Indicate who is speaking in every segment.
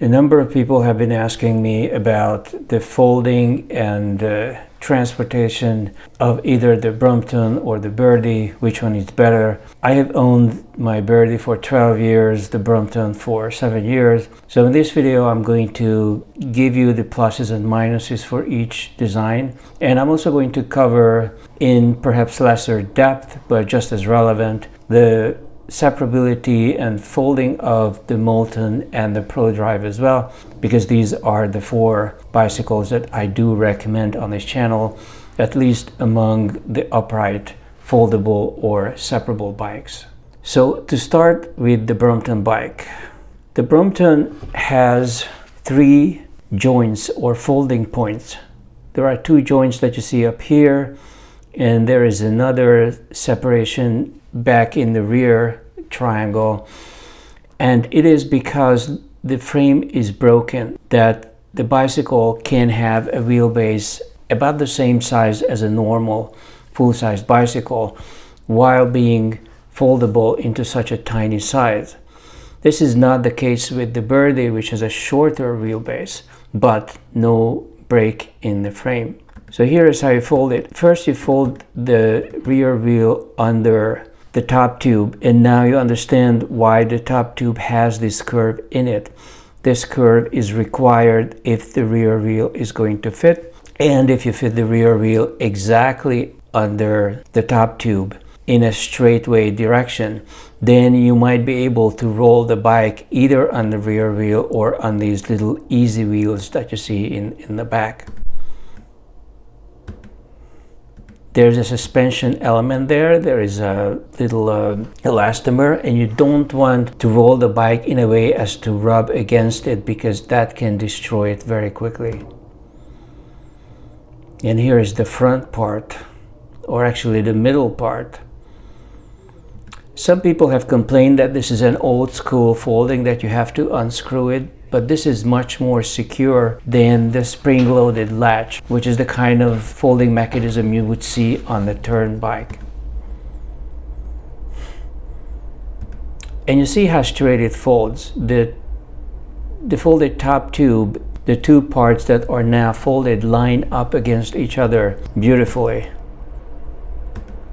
Speaker 1: A number of people have been asking me about the folding and transportation of either the Brompton or the Birdie, which one is better. I have owned my Birdie for 12 years, the Brompton for 7 years. So in this video, I'm going to give you the pluses and minuses for each design. And I'm also going to cover, in perhaps lesser depth, but just as relevant, the separability and folding of the Moulton and the ProDrive as well, because these are the 4 bicycles that I do recommend on this channel, at least among the upright, foldable or separable bikes. So to start with the Brompton bike, the Brompton has 3 joints or folding points. There are 2 joints that you see up here, and there is another separation back in the rear triangle, and it is because the frame is broken that the bicycle can have a wheelbase about the same size as a normal full-size bicycle while being foldable into such a tiny size. This is not the case with the Birdie, which has a shorter wheelbase but no break in the frame. So here is how you fold it. First, you fold the rear wheel under the top tube, and now you understand why the top tube has this curve in it. This curve is required if the rear wheel is going to fit, and if you fit the rear wheel exactly under the top tube in a straightaway direction, then you might be able to roll the bike either on the rear wheel or on these little easy wheels that you see in the back. There's a suspension element there. There is a little elastomer, and you don't want to roll the bike in a way as to rub against it, because that can destroy it very quickly. And here is the front part, or actually the middle part. Some people have complained that this is an old school folding, that you have to unscrew it, but this is much more secure than the spring-loaded latch, which is the kind of folding mechanism you would see on the Tern bike. And you see how straight it folds. The folded top tube, the 2 parts that are now folded, line up against each other beautifully.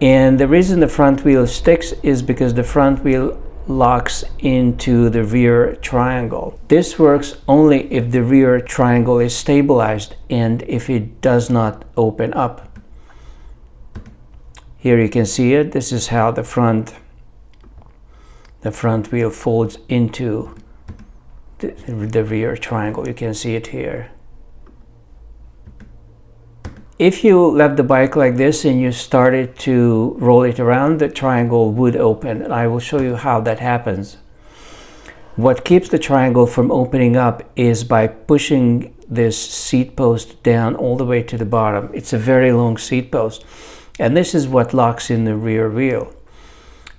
Speaker 1: And the reason the front wheel sticks is because the front wheel locks into the rear triangle. This works only if the rear triangle is stabilized and if it does not open up. Here you can see it. This is how the front wheel folds into the rear triangle. You can see it here. If you left the bike like this and you started to roll it around, the triangle would open, and I will show you how that happens. What keeps the triangle from opening up is by pushing this seat post down all the way to the bottom. It's a very long seat post, and this is what locks in the rear wheel.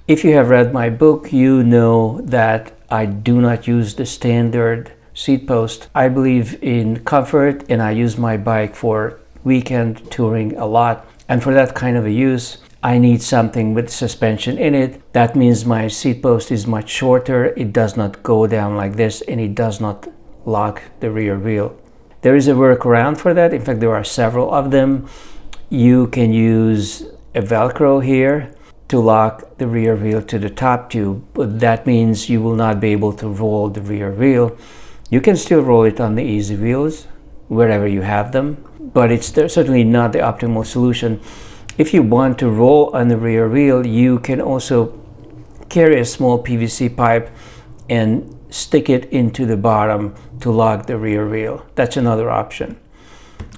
Speaker 1: If you have read my book, you know that I do not use the standard seat post. I believe in comfort, and I use my bike for weekend touring a lot, and for that kind of a use I need something with suspension in it. That means my seat post is much shorter, it does not go down like this, and it does not lock the rear wheel. There is a workaround for that. In fact, there are several of them. You can use a Velcro here to lock the rear wheel to the top tube, but that means you will not be able to roll the rear wheel. You can still roll it on the easy wheels wherever you have them, but it's certainly not the optimal solution. If you want to roll on the rear wheel, you can also carry a small PVC pipe and stick it into the bottom to lock the rear wheel. That's another option,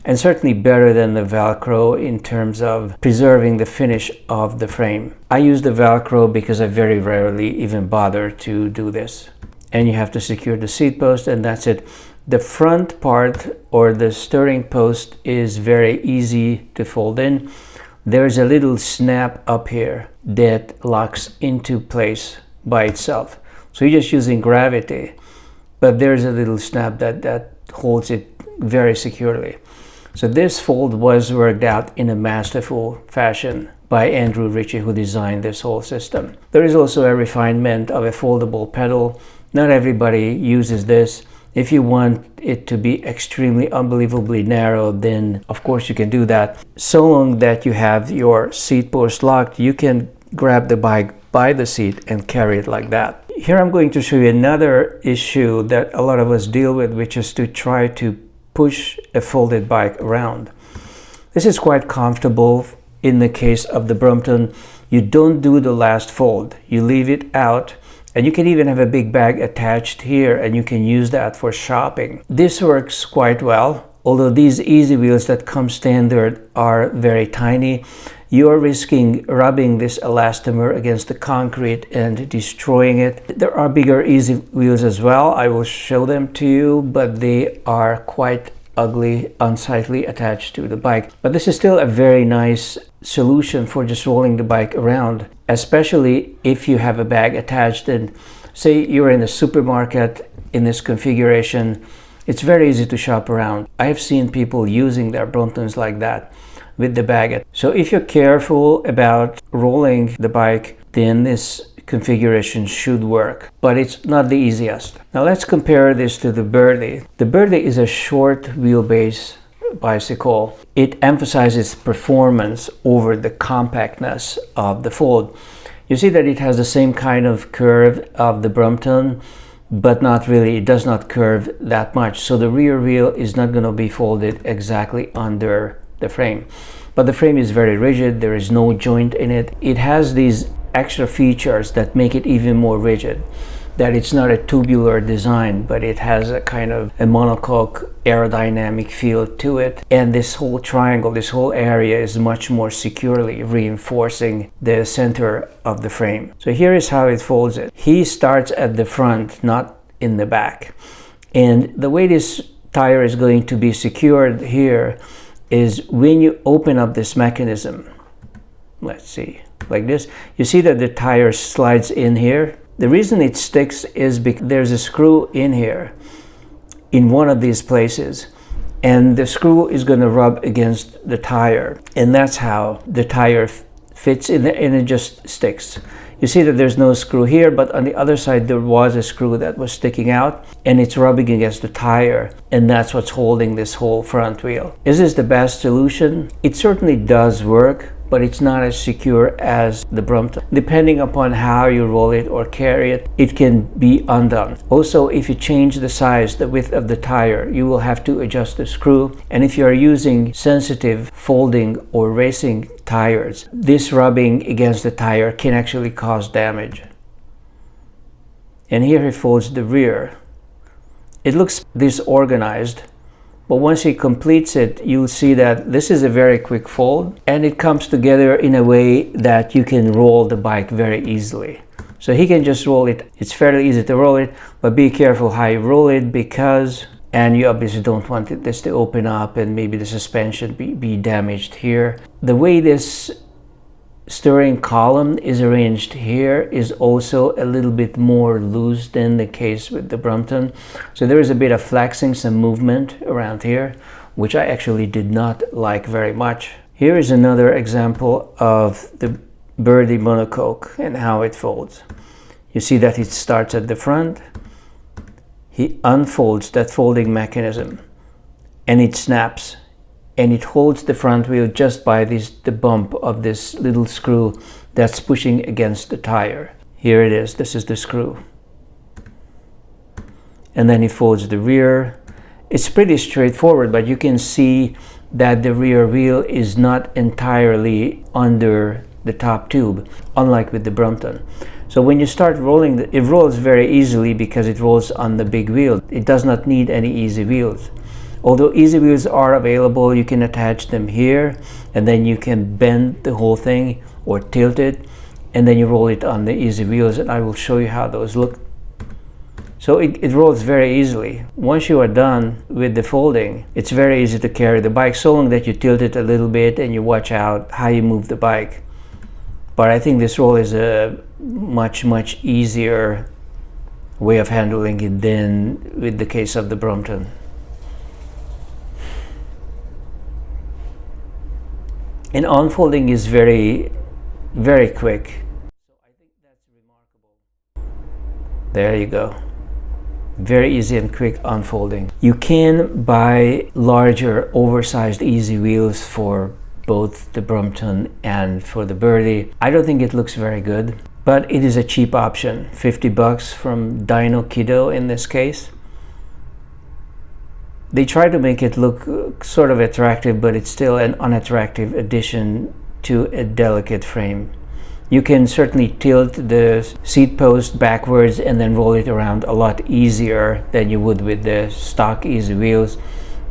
Speaker 1: and certainly better than the Velcro in terms of preserving the finish of the frame. I use the Velcro because I very rarely even bother to do this. And you have to secure the seat post, and that's it. The front part, or the steering post, is very easy to fold in. There's a little snap up here that locks into place by itself. So you're just using gravity, but there's a little snap that holds it very securely. So this fold was worked out in a masterful fashion by Andrew Ritchie, who designed this whole system. There is also a refinement of a foldable pedal. Not everybody uses this. If you want it to be extremely unbelievably narrow, then of course you can do that. So long that you have your seat post locked, you can grab the bike by the seat and carry it like that. Here I'm going to show you another issue that a lot of us deal with, which is to try to push a folded bike around. This is quite comfortable in the case of the Brompton. You don't do the last fold, you leave it out. And you can even have a big bag attached here, and you can use that for shopping. This works quite well, although these easy wheels that come standard are very tiny. You are risking rubbing this elastomer against the concrete and destroying it. There are bigger easy wheels as well. I will show them to you, but they are quite ugly, unsightly attached to the bike. But this is still a very nice solution for just rolling the bike around, especially if you have a bag attached. And say you're in a supermarket in this configuration, it's very easy to shop around. I have seen people using their Bromptons like that with the bag. So if you're careful about rolling the bike, then this configuration should work, but it's not the easiest. Now let's compare this to the Birdie. The Birdie is a short wheelbase bicycle. It emphasizes performance over the compactness of the fold. You see that it has the same kind of curve of the Brompton, but not really. It does not curve that much. So the rear wheel is not going to be folded exactly under the frame. But the frame is very rigid. There is no joint in it. It has these extra features that make it even more rigid, that it's not a tubular design, but it has a kind of a monocoque aerodynamic feel to it. And this whole triangle, this whole area is much more securely reinforcing the center of the frame. So here is how it folds it. He starts at the front, not in the back. And the way this tire is going to be secured here is when you open up this mechanism, let's see, like this, you see that the tire slides in here. The reason it sticks is because there's a screw in here in one of these places, and the screw is going to rub against the tire, and that's how the tire fits in there, and it just sticks. You see that there's no screw here, but on the other side there was a screw that was sticking out, and it's rubbing against the tire, and that's what's holding this whole front wheel. Is this the best solution? It certainly does work, but it's not as secure as the Brompton. Depending upon how you roll it or carry it, it can be undone. Also, if you change the size, the width of the tire, you will have to adjust the screw. And if you are using sensitive folding or racing tires, this rubbing against the tire can actually cause damage. And here he folds the rear. It looks disorganized, but once he completes it, you'll see that this is a very quick fold, and it comes together in a way that you can roll the bike very easily. So he can just roll it. It's fairly easy to roll it, but be careful how you roll it, because, and you obviously don't want this to open up and maybe the suspension be damaged here. The way this steering column is arranged here is also a little bit more loose than the case with the Brompton. So there is a bit of flexing, some movement around here, which I actually did not like very much. Here is another example of the Birdie monocoque and how it folds. You see that it starts at the front. He unfolds that folding mechanism and it snaps. And it holds the front wheel just by the bump of this little screw that's pushing against the tire. Here it is, this is the screw. And then he folds the rear. It's pretty straightforward, but you can see that the rear wheel is not entirely under the top tube, unlike with the Brompton. So when you start rolling, it rolls very easily because it rolls on the big wheel. It does not need any easy wheels. Although easy wheels are available, you can attach them here, and then you can bend the whole thing or tilt it, and then you roll it on the easy wheels, and I will show you how those look. So it rolls very easily. Once you are done with the folding, it's very easy to carry the bike, so long that you tilt it a little bit and you watch out how you move the bike. But I think this roll is a much easier way of handling it than with the case of the Brompton. And unfolding is very quick. So I think that's remarkable. There you go. Very easy and quick unfolding. You can buy larger, oversized easy wheels for both the Brompton and for the Birdie. I don't think it looks very good, but it is a cheap option. 50 bucks from Dino Kiddo in this case. They try to make it look sort of attractive, but it's still an unattractive addition to a delicate frame. You can certainly tilt the seat post backwards and then roll it around a lot easier than you would with the stock easy wheels,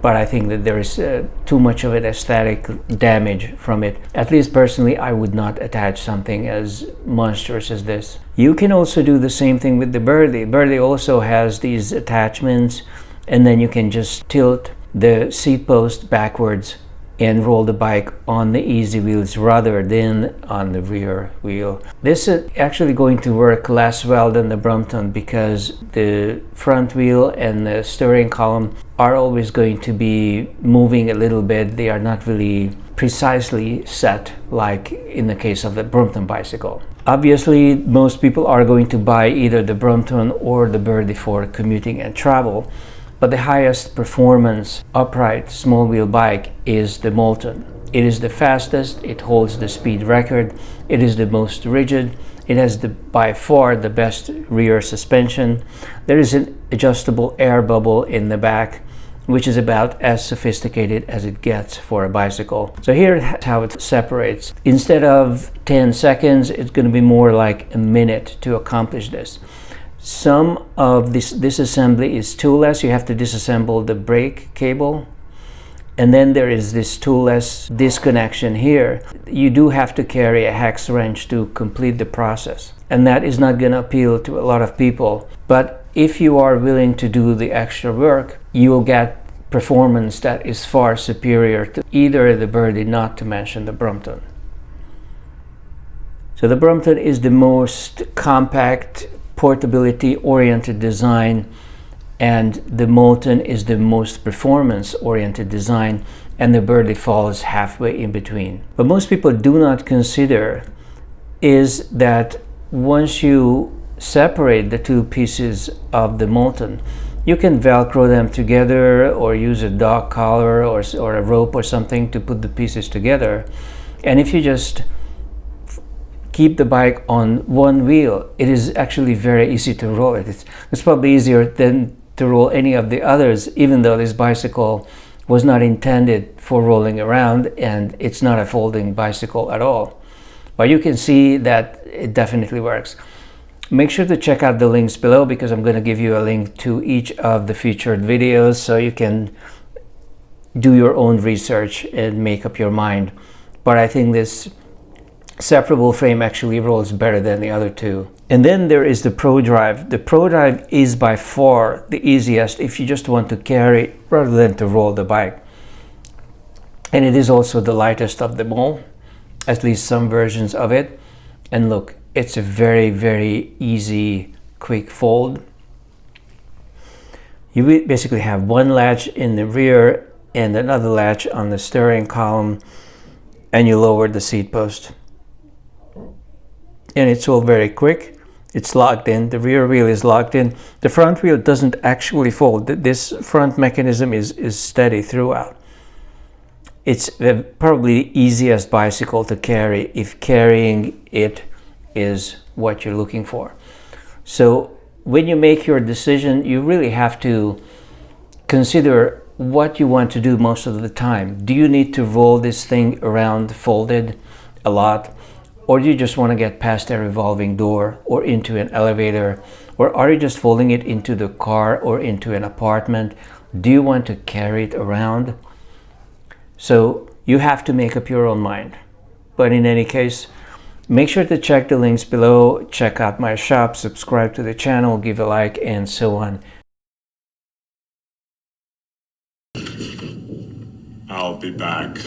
Speaker 1: but I think that there is too much of an aesthetic damage from it. At least personally, I would not attach something as monstrous as this. You can also do the same thing with the Birdie. Birdie also has these attachments, and then you can just tilt the seat post backwards and roll the bike on the easy wheels rather than on the rear wheel. This is actually going to work less well than the Brompton because the front wheel and the steering column are always going to be moving a little bit. They are not really precisely set like in the case of the Brompton bicycle. Obviously, most people are going to buy either the Brompton or the Birdie for commuting and travel. But the highest performance upright small wheel bike is the Moulton. It is the fastest, it holds the speed record, it is the most rigid, it has by far the best rear suspension. There is an adjustable air bubble in the back, which is about as sophisticated as it gets for a bicycle. So here's how it separates. Instead of 10 seconds, it's going to be more like a minute to accomplish this. Some of this assembly is toolless. You have to disassemble the brake cable, and then there is this toolless disconnection here. You do have to carry a hex wrench to complete the process, and that is not going to appeal to a lot of people. But if you are willing to do the extra work, you will get performance that is far superior to either the Birdie, not to mention the Brompton. So the Brompton is the most compact, portability-oriented design, and the Moulton is the most performance-oriented design, and the Birdie falls halfway in between. But most people do not consider is that once you separate the two pieces of the Moulton, you can Velcro them together or use a dog collar or a rope or something to put the pieces together. And if you just keep the bike on one wheel, it is actually very easy to roll it. It's probably easier than to roll any of the others, even though this bicycle was not intended for rolling around and it's not a folding bicycle at all. But you can see that it definitely works. Make sure to check out the links below because I'm going to give you a link to each of the featured videos so you can do your own research and make up your mind. But I think this separable frame actually rolls better than the other two. And then there is the ProDrive. The ProDrive is by far the easiest if you just want to carry rather than to roll the bike. And it is also the lightest of them all, at least some versions of it. And look, it's a very, very easy, quick fold. You basically have one latch in the rear and another latch on the steering column, and you lower the seat post. And it's all very quick. It's locked in. The rear wheel is locked in. The front wheel doesn't actually fold. This front mechanism is steady throughout. It's probably the easiest bicycle to carry if carrying it is what you're looking for. So when you make your decision, you really have to consider what you want to do most of the time. Do you need to roll this thing around folded a lot? Or do you just want to get past a revolving door or into an elevator? Or are you just folding it into the car or into an apartment? Do you want to carry it around? So you have to make up your own mind. But in any case, make sure to check the links below, check out my shop, subscribe to the channel, give a like, and so on.
Speaker 2: I'll be back.